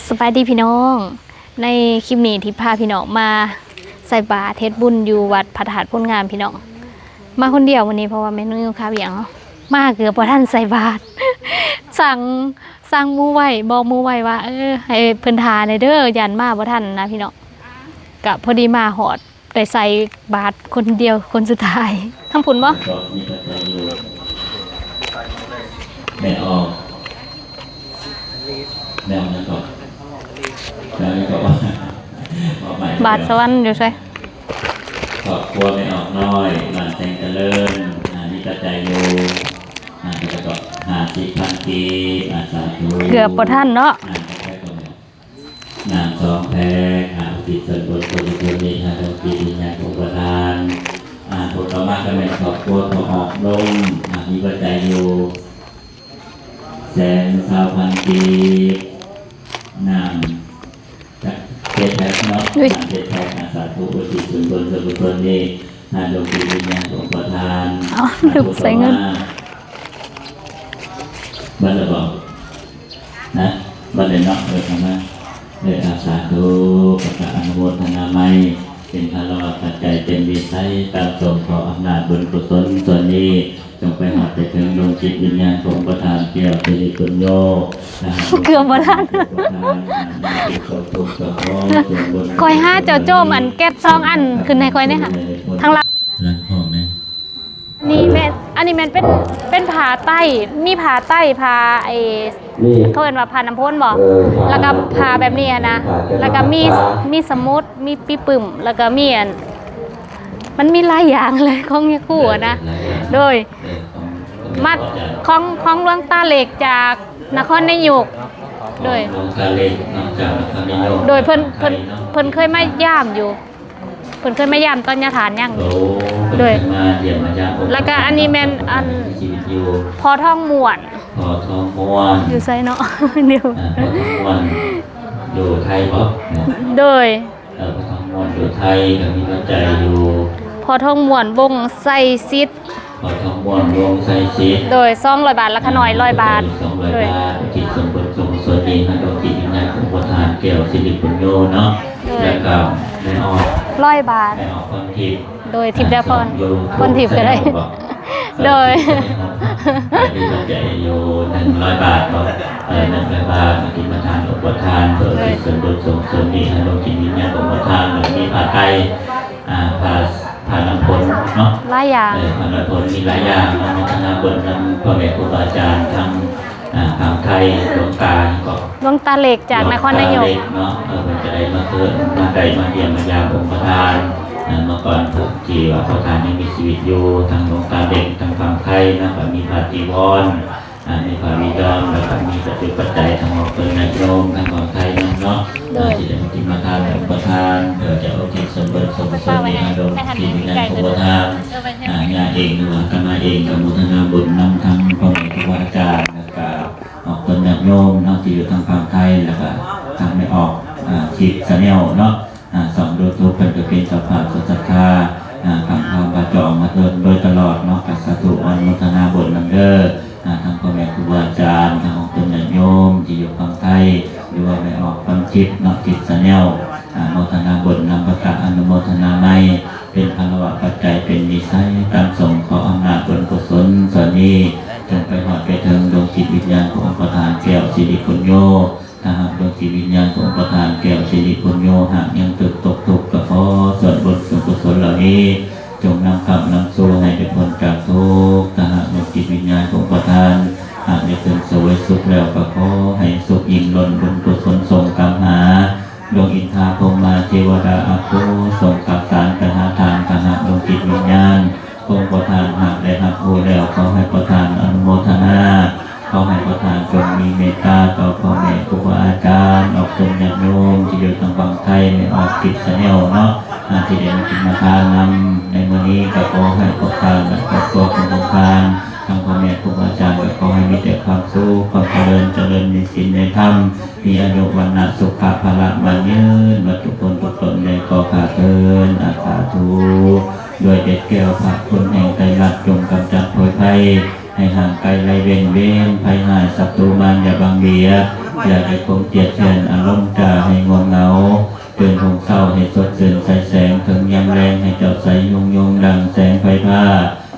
สบายดีพี่น้องในคลิปนี้ที่พาพี่น้องมาใส่บาตรเทศบุญอยู่วัดพระธาตุพ้นงามพี่น้องมาคนเดียววันนี้เพราะว่าแม่นุ่งข้าวเบียงมาเกือบพอท่านใส่บาตร สั่งมูไว้บอกมูไว้ว่าให้เพิ่นทาในเด้อยันมาบ่ทันนะพี่น้องกะพอดีมาหอดได้ใส่บาตรคนเดียวคนสุดท้ายทำผุนบ่แม่ออกแม่แล้วก็บาตรสวรรค์อยู่ใช่ครอบครัวแม่ออกน้อยหลานแสงเจริญนี่กระจายอยู่แล้วก็50,000 กีบสาธุเกือบบ่ทันเนาะน้ำ2 แพ็คติดส่วนบนคนที่มีดอกกีวิญญาณของประธานผลต่อมาก็แม่ครอบครัวพอออกลงนี่กระจายอยู่120,000 กีบน้ำ7 แพ็คเนาะ7 แพ็คสาธุอุทิศส่วนบนส่วนกุศลนี้ดอกกีวิญญาณของประธานถูกใส่เงินบันเลยบอกนะบันเลยเนาะทำไมอาสาธุประกาศอนุโมทนาไม้เป็นพลวัตปัจจัยเป็นวิสัยตามส่งขออำนาจบุญกุศลส่วนนี้จงไปหาไปถึงดวงจิตวิญญาณของประธานเกี่ยวสิริปุญโญเกือบบ่ทันคอย5เจ้าโจมอันแก๊ส2 อันขึ้นในคอยนี่ค่ะทั้งหลังนี่แม่อันนี้มันเป็นผาใต้มีผาใต้ผาเขาเรียกว่าผาน้ำพ้นบ่แล้วก็ผาแบบนี้นะแล้วก็มีสมุดมีปีปึ่มแล้วก็มีมันมีหลายอย่างเลยของเนี่ยคู่นะโดยมัดของหลวงตาเหล็กจากนครนายกโดยเพิ่นเคยมาย่ามอยู่เพิ่นเคยมาย่ามตอนยาฐานยังโดยแล้วก็อันนี้แม่นอันพอท่องม่วนอยู่ไสเนาะเดี๋ยวอยู่ไทยบ่โดยพอท่องม่วนอยู่ไทยก็มีปัจจัยอยู่พอท่องม่วนวงไส้ซิดพอท่องม่วนวงไส้ซิดโดย200 บาทราคาน้อย100 บาทโดยจิตสมบูรณ์ส่วนนี้ดอกจิตวิญญาณของประธานแก้วสิริปุญโญเนาะแล้วก็แม่ออก100 บาทแม่ออกคนทิพย์โดยทิพย์ได้พรคนทิพย์ก็ได้โดยมีปัจจัยอยู่100 บาทก็100 บาทที่ประธานอุปทานเพื่อจิตสมบูรณ์ส่วนนี้ดอกจิตวิญญาณของประธานมีผ้าไตรผ้าน้ำพลเนาะหลายอย่างผ้าน้ำพลมีหลายอย่างอนุโมทนาบุญนำพ่อแม่ครูบาอาจารย์ทางทางไทยหลวงตาหลวงตาเหล็กจากนครนายกเนาะมันจะได้มาเกิดมาได้มาเยี่ยมมายามองค์ประธานเมื่อก่อนถูกจีว่าประธานยังมีชีวิตอยู่ทางหลวงตาเด็กทางฝั่งไทยนะก็มีพระจีวรมีพระวิดอมแล้วก็มีปัจจัยทางออกเป็นนายโยมทางฝั่งไทยเนาะที่ได้มาที่มาทานองค์ประธานจะโอเคสมบูรณ์สมบูรณ์ในอารมณ์ที่มีงานของประธานงานเองหรือว่ากันมาเองกับมุทนาบุญนำทางพ่อแม่ครูบาอาจารย์ออกเป็นแบบโยมเนาะที่อยู่ทางฝั่งไทยแล้วก็ทางไม่ออกขีดสแนลเนาะสองดูทุกเป็นเป็นสัพพะสุสัทธาฝั่งพาวบาจองมาโดยตลอดเนาะกับสาธุอนุโมทนาบุญนำเด้อทางพ่อแม่ครูบาอาจารย์ทางของเป็นแบบโยมที่อยู่ฝั่งไทยหรือว่าไม่ออกฝั่งชิดเนาะขีดสแนลอนุโมทนาบุญนำประกาศอนุโมทนาไม่เป็นพลวัตปัจจัยเป็นนิสัยการส่งขออำนาจบุญกุศลส่วนนี้จงไปหอดไปถึงดวงจิตวิญญาณของประธานแก้วสิริปุญโญถ้าหากดวงจิตวิญญาณของประธานแก้วสิริปุญโญหากยังตกทุกข์ก็ขอส่วนบุญส่วนกุศลเหล่านี้จงนำคำนำสู่ให้เป็นผลจากทุกข์ถ้าหากดวงจิตวิญญาณของประธานหากได้เป็นสวยสุขแล้วก็ขอให้สุขยิ่งล้นบุญกุศลส่งกลับหาดวงอินทราพรหมาเทวดาอาภุส่งกับสารกหาทานถ้าหากดวงจิตวิญญาณองค์ประธานหากได้รับผู้แล้วขอให้ประธานอนุโมทนาขอให้ประธานจงมีเมตตาต่อพ่อแม่ครูบาอาจารย์ออกเป็นญาติโยมที่อยู่ทางฝั่งไทยไม่ออกติดสแนลเนาะที่ได้มาทานนำในวันนี้ก็ขอให้ประธานและครอบครัวของประธานทางพ่อแม่ครูบาอาจารย์ก็ขอให้มีแต่ความสุขความเจริญในศีลในธรรมมีอายุวันนะสุขภาละมันยืนมาทุกคนทุกตนในกอขาเทินอาสาธุด้วยเด็ดแก้วพระคุณแห่งไตรลักษณ์จงกำจัดโทษภัยให้ห่างไกลไรเว้นภัยหายศัตรูมันอย่าบังเบียด อย่าให้คงเจียดแทนอารมณ์กาให้งวงเหงาเตือนหงเศร้าให้สดชื่นใสแสงถึงยามแรงให้เจ้าใสยงดังแสงไฟผ้า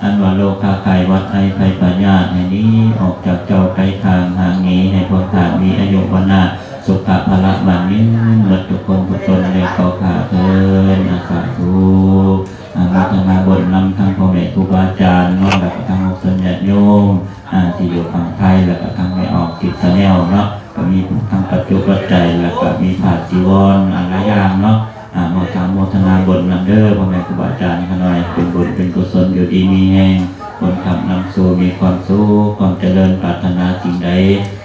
อันว่าโลกาไขวัดไอไฟปัญญาให้นี้ออกจากเจ้าไกลทางห่างนี้ให้พ้นทางมีอายุวันนาสุขภาระบันยืนหมดทุกคนทุกตนเลยขอขาเทินอาสาธุอาตมาบนนำทางพ่อแม่ครูบาอาจารย์น้องแบบทางอกสัญญาโยมที่อยู่ฝั่งไทยแล้วก็ทางไม่ออกติดสะแนวเนาะก็มีทางปัจจุบันใจแล้วก็มีผาจีวรอะไรอย่างเนาะโมทนาบนนำเด้อพ่อแม่ครูบาอาจารย์ขน่อยเป็นบุญเป็นกุศลอยู่ดีมีแห่งคนทำนำสู่มีความสุขความเจริญปรารถนาสิ่งใด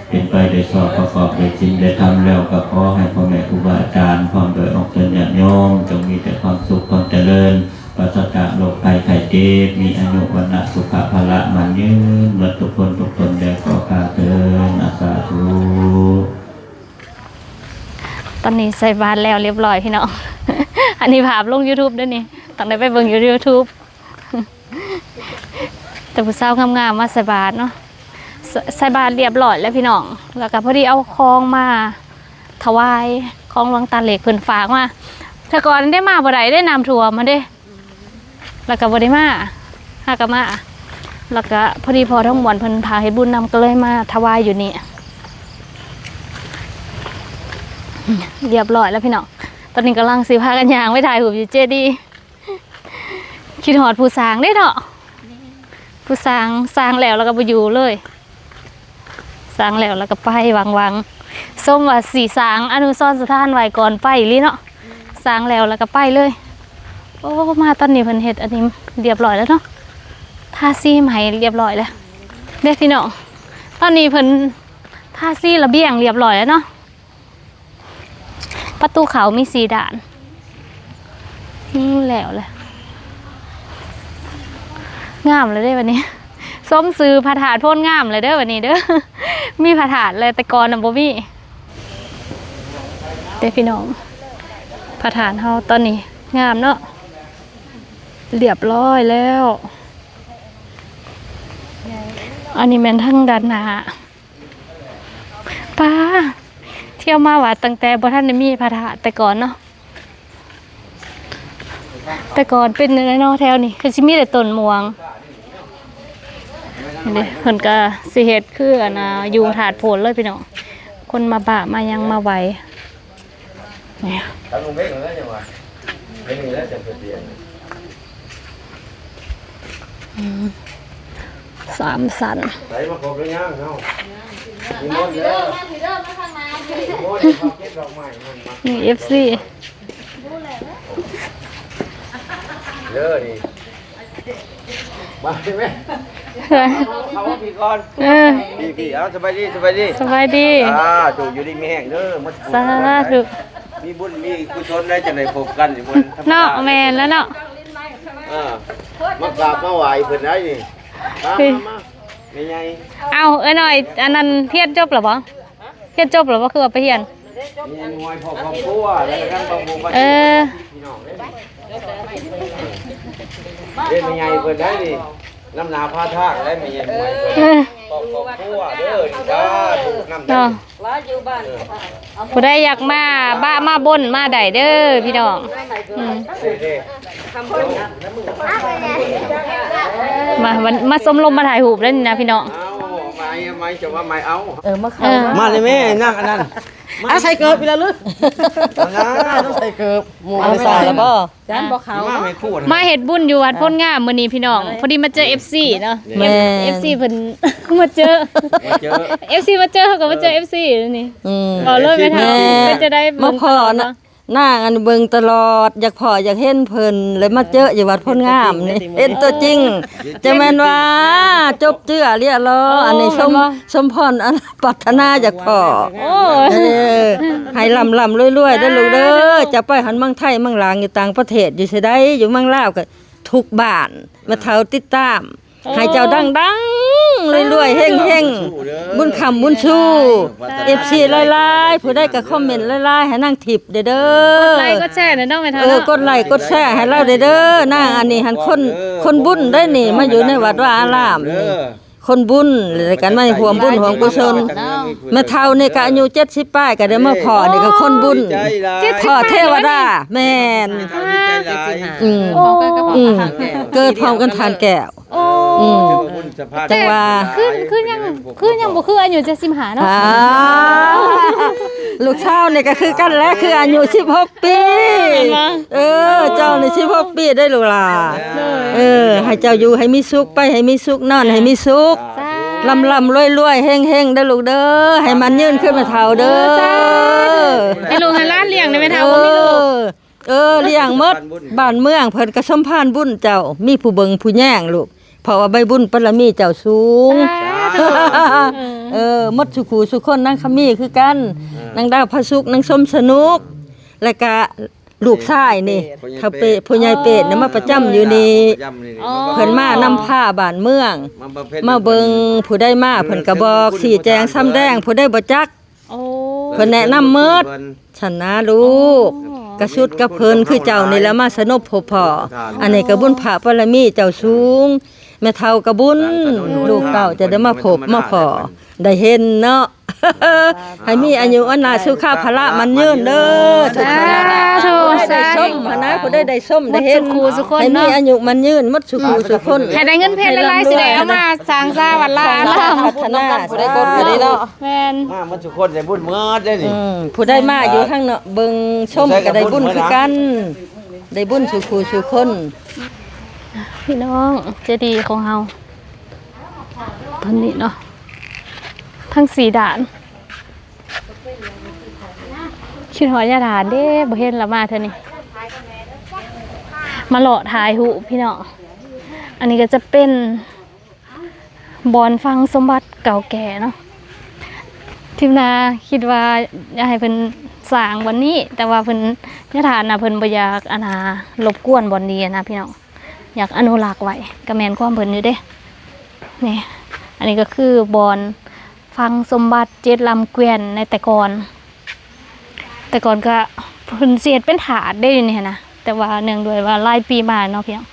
เป็นไปโดยสอบประกอบโดยสิ่งได้ทำแล้วก็ขอให้พ่อแม่ครูบาอาจารย์พร้อมโดยองค์เสด็จโยมจงมีแต่ความสุขความเจริญปราศจากโรคภัยไข้เจ็บมีอายุวันนะสุขภาระมันยืนหมดทุกคนทุกตนแด่ขอการเทินอาสาธุ ตอนนี้ใส่บาตรแล้วเรียบร้อยพี่น้อง อันนี้ภาพลง YouTube ด้วยนี่ต้องได้ไปเบิ่งอยู่ YouTube แต่ผู้สาวงามๆมาใส่บาตรเนาะใส่บาตรเรียบร้อยแล้วพี่น้องแล้วก็พอดีเอาของมาถวายของหลวงตาเหล็กเพิ่นฝากมาแต่ก่อนได้มาบ่ได้ได้น้ำท่วมมาเด้แล้วก็บ่ได้มาหาก็มาแล้วก็พอดีพอทั้งมวลเพิ่นพาให้บุญนำก็เลยมาถวายอยู่นี่เรียบร้อยแล้วพี่น้องตอนนี้กำลังสิพากันย่างไปถ่ายรูปอยู่เจดีย์คิดฮอดผู้สร้างเด้เนาะผู้สร้างแล้วก็บ่อยู่เลยสร้างแล้วก็ไปวังส้มว่าสีสร้างอนุสรณ์สถานไว้ก่อนไปอีหลีเนาะสร้างแล้วก็ไปเลยโอ้มาตอนนี้เพิ่นเฮ็ดอันนี้เรียบร้อยแล้วเนาะทาสีใหม่เรียบร้อยแล้วเด้พี่น้องตอนนี้เพิ่นทาสีระเบียงเรียบร้อยแล้วเนาะประตูเขามี4ด่านแล้วแหละงามเลยเด้วันนี้ส้มซื้อพระธาตุโพนงามเลยเด้อวันนี้เด้อ มีพระธาตุเลยแต่ก่อนน่ะบ่มีเด้พี่น้องพระธาตุเฮาตอนนี้งามเนาะเรียบร้อยแล้วอันนี้แม่นทั้งด้านหน้าป้าเที่ยวมาว่าตั้งแต่บ่ทันได้มีพระธาตุแต่ก่อนเนาะแต่ก่อนเป็นในนอกแถวนี่คือสิมีแต่ต้นม่วงนี่เพิ่นก็สิเฮ็ดคืออันน่ะอยู่ถาดโพนเลยพี่น้องคนมาบะมายังมาไหวนี่ทำลงเบ้งแล้วจังหวะไม่มีแล้วจะเปลี่ยน3 สันใส่มาครบแล้วยังเนาะมีหมดแล้วนี่ FC เด้อนี่มาใช่ไหมเขาว่าพี่ก่อนพี่เอาสบายดีสบายดีถูกอยู่ดีมีแห้งเด้อมา สาธุ มีบุญมีกุศลได้จะได้พบกันอยู่บนธรรมดา เนาะแม่นแล้วเนาะมากราบมาไหว้เพิ่นได้นี่มาไม่ไงเอาหน่อยอันนั้นเทียนจบหรือบ่เทียนจบหรือบ่คือว่าไปเฮียนมีหน่วยพ่อครอบครัวแล้วก็บำรุงบำรุงพี่น้องเด้ไม่ไงเพิ่นได้นี่น้ำหนาพาทากได้ไม่ไงหน่วยเพิ่นครอบครัวเด้อจ้าถูกน้ำได้ผู้ใดอยากมาบ้ามาบนมาได้เด้อพี่น้องมาสมลมมาถ่ายรูปแล้วนี่นะพี่น้องไม่จะว่าไม่เอามาเลยแม่นั่งอันนั้นใส่เกิบไปแล้วลึกต้องใส่เกิบหมูไม่ใส่แล้วบ่จานบ่เขามาเฮ็ดบุญอยู่วัดพ้นงามมื้อนี้พี่น้องพอดีมาเจอ FC เนาะ FC เพิ่นมาเจอ FC มาเจอเขาก็มาเจอ FC นี่บ่เลยแม่ท่าเป็นจะได้มาพอนะนางอันเบิ่งตลอดอยากพออยากเห็นเพิ่นเลยมาเจออยู่วัดพ้นงามนี่เห็นตัวจริงจะแม่นว่าจบเจือเรียรออันนี้สมพรอันปรารถนาอยากพอให้ลำรวยๆได้ลูกเด้อจะไปหันเมืองไทยเมืองลาวอยู่ต่างประเทศอยู่ไสได้อยู่เมืองลาวก็ทุกบ้านมาเฒ่าติดตามให้เจ้าดังรวยๆเฮงๆบุญคำบุญชู FC หลายๆผู้ใดก็คอมเมนต์หลายๆให้นางทิพย์เด้อกดไลค์กดแชร์หน่อยเนาะแม่ท่ากดไลค์กดแชร์ให้เราเด้อนางอันนี้หันคนบุญได้นี่มาอยู่ในวัดว่าอารามนี่คนบุญเลยกันมาห่วงบุญห่วงกุศล แม่เฒ่านี่ก็อายุ70ป้ายก็ได้มาพอนี่ก็คนบุญพ่อเทวดาแม่น อืม อืมเกิดพร้อมกันทานแก้ว โอ้ จังว่า คือยังบ่คืออายุ75เนาะ อ่าลูกสาวนี่ก็คือกันแหล้วคืออายุ16 ปี เออ เจ้านี่16 ปีได้ลูกหล่ะให้เจ้าอยู่ให้มีสุขไปให้มีสุขนอนให้มีสุขลำรวยๆเฮงๆได้อลูกเด้อให้มันยืนขึ้นมาเฒ่าเด้อ ให้ลูกให้หลานเลี้ยงได้แม่เฒ่าบ่มีลูก เลี้ยงหมดบ้านเมืองเพิ่นก็สมภารบุญเจ้ามีผู้เบิงผู้แย่งลูกเพราะว่าใบบุญปรมีเจ้าสูงหมดสุขูสุคนนางขมีคือกันนางดาวพระสุขนางสมสนุกแล้วก็ลูกชายนี่ถ้าเปผู้ใหญ่เป็ดน่ะมาประจำอยู่นี่เพิ่นมานำผ้าบ้านเมืองมาเบิงผู้ใดมาเพิ่นก็บอกชี้แจงซ้ำแดงผู้ใดบ่จักเพิ่นแนะนำหมดฉันนะลูกกระชุดกระเพิ่นคือเจ้านี่แล้วมาสนบพบพ่ออันนี้ก็บุญพระปรมีเจ้าสูงแม่เฒ่าก็บุญลูกเต้าจะได้มาพบมาพอได้เห็นเนาะ ให้มีอายุอันนาสุขภาระมันยืนเด้อสุขภาระได้ส้มนะผู้ได้ส้มได้เห็นให้มีอายุมันยืนหมดสุขสุขคนให้ได้เงินเพชรหลายๆสิได้เอามาสร้างซาวัดลาพัฒนาผู้ได้กดก็ได้เนาะแม่นมามันทุกคนได้บุญเมื่อได้นี่ผู้ได้มาอยู่ทางเนาะเบิ่งชมก็ได้บุญคือกันได้บุญสุขสุขคนพี่น้องเจดีย์ของเฮาตอนนี้เนาะทั้ง4ด่านคิดหอยาด่านเด้บ่เห็นละมาเท่านี้มาหล่อถ่ายหูพี่น้องอันนี้ก็จะเป็นบอนฟังสมบัติเก่าแก่เนาะทีมนาคิดว่าอยากให้เพิ่นสร้างวันนี้แต่ว่าเพิ่นยาฐานน่ะเพิ่นบ่อยากรบกวนบ่อนดีนะพี่น้องอยากอนุรักษ์ไว้ก็แม่นความเพิ่นอยู่เด้นี่อันนี้ก็คือบอนฟังสมบัติ7ลำเกวียนในแต่ก่อนก็เพิ่นเสียดเป็นถาดได้นี่นะแต่ว่าเนื่องด้วยว่าหลายปีมาเนาะพี่น้อง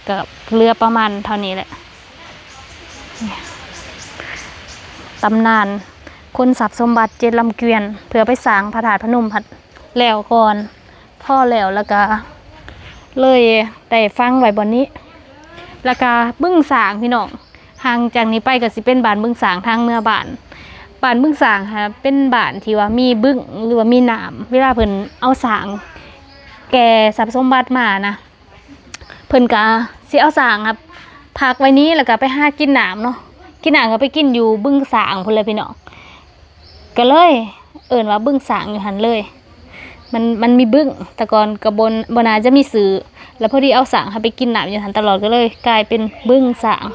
ก็เรือประมาณเท่านี้แหละตำนานคนสับสมบัติ7ลำเกวียนเพื่อไปสร้างพระธาตุพนมพัดแล้วก่อนพ่อแล้วก็เลยได้ฟังไว้บนนี้แล้วก็บึ้งสางพี่น้องห่างจากนี้ไปก็สิเป็นบ้านบึ้งสางทางเมื่อบ้านบึ้งสางค่ะเป็นบ้านที่ว่ามีบึ้งหรือว่ามีน้ำเวลาเพิ่นเอาสางแก่ทรัพย์สมบัติมานะเพิ่นก็สิเอาสางครับพักไว้นี้แล้วก็ไปหากินน้ำเนาะกินน้ำก็ไปกินอยู่บึ้งสางพุ่นเลยพี่น้องก็เลยเอิ้นว่าบึ้งสางอยู่หันเลยมันมีบึ้งแต่ก่อนกระบนาจะมีสื่อแล้วพอดีเอาสางไปกินน้ำอยู่หันตลอดก็เลยกลายเป็นบึ้งสาง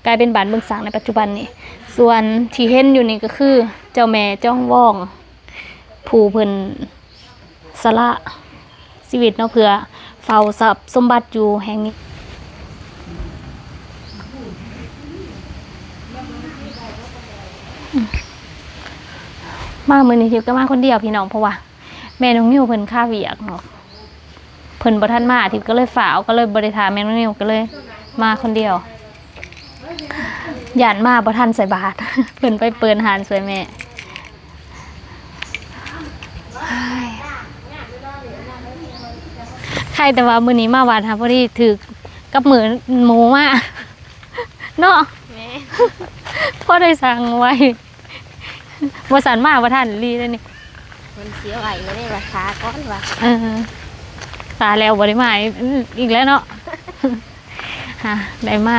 กลายเป็นบ้านบึ้งสางในปัจจุบันนี้ส่วนที่เห็นอยู่นี่ก็คือเจ้าแม่จ้องว่องผู้เพิ่นสละชีวิตเนาะเพื่อเฝ้าทรัพย์สมบัติอยู่แห่งนี้มามื้อนี้ทิพย์ก็มาคนเดียวพี่น้องเพราะว่าแม่น้องนิวเพิ่นค่าเวียกเนาะเพิ่นบ่ทันมาทิพย์ก็เลยฝ่าวก็เลยบ่ได้ถามแม่น้องนิวก็เลยมาคนเดียวย่านมาบ่ทันใส่บาตร เพิ่นไปเปิดหานสวยแม่ใครแต่ว่ามื้อนี้มาวัดค่ะพอดีถือกับมือหมูมาเนาะแม่พอได้สั่งไว้บ่สั่นมาบ่ทันลีเลยนี่มันเสียไหวก็ได้ราคาก้อนว่ะตาแล้วบ่ได้มาอีกแล้วเนาะ ได้มา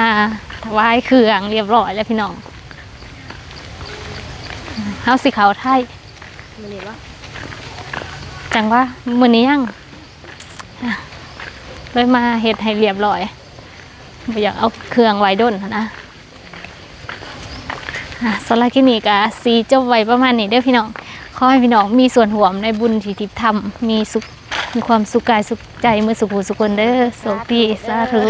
ถวายเครื่องเรียบร้อยแล้วพี่น้องเฮาสิเขาไทยมื้อนี้บ่จังว่ามื้อนี้ยังเลยมาเฮ็ดให้เรียบร้อยบ่อยากเอาเครื่องไว้ด้นนะสำหรับคลิปนี้ก็สิจบไว้ประมาณนี้เด้อพี่น้องขอให้พี่น้องมีส่วนร่วมในบุญที่ทิพย์ทำมีความสุขกายสุขใจเมื่อสุขหูสุขคนเด้อโชคดีสาธุ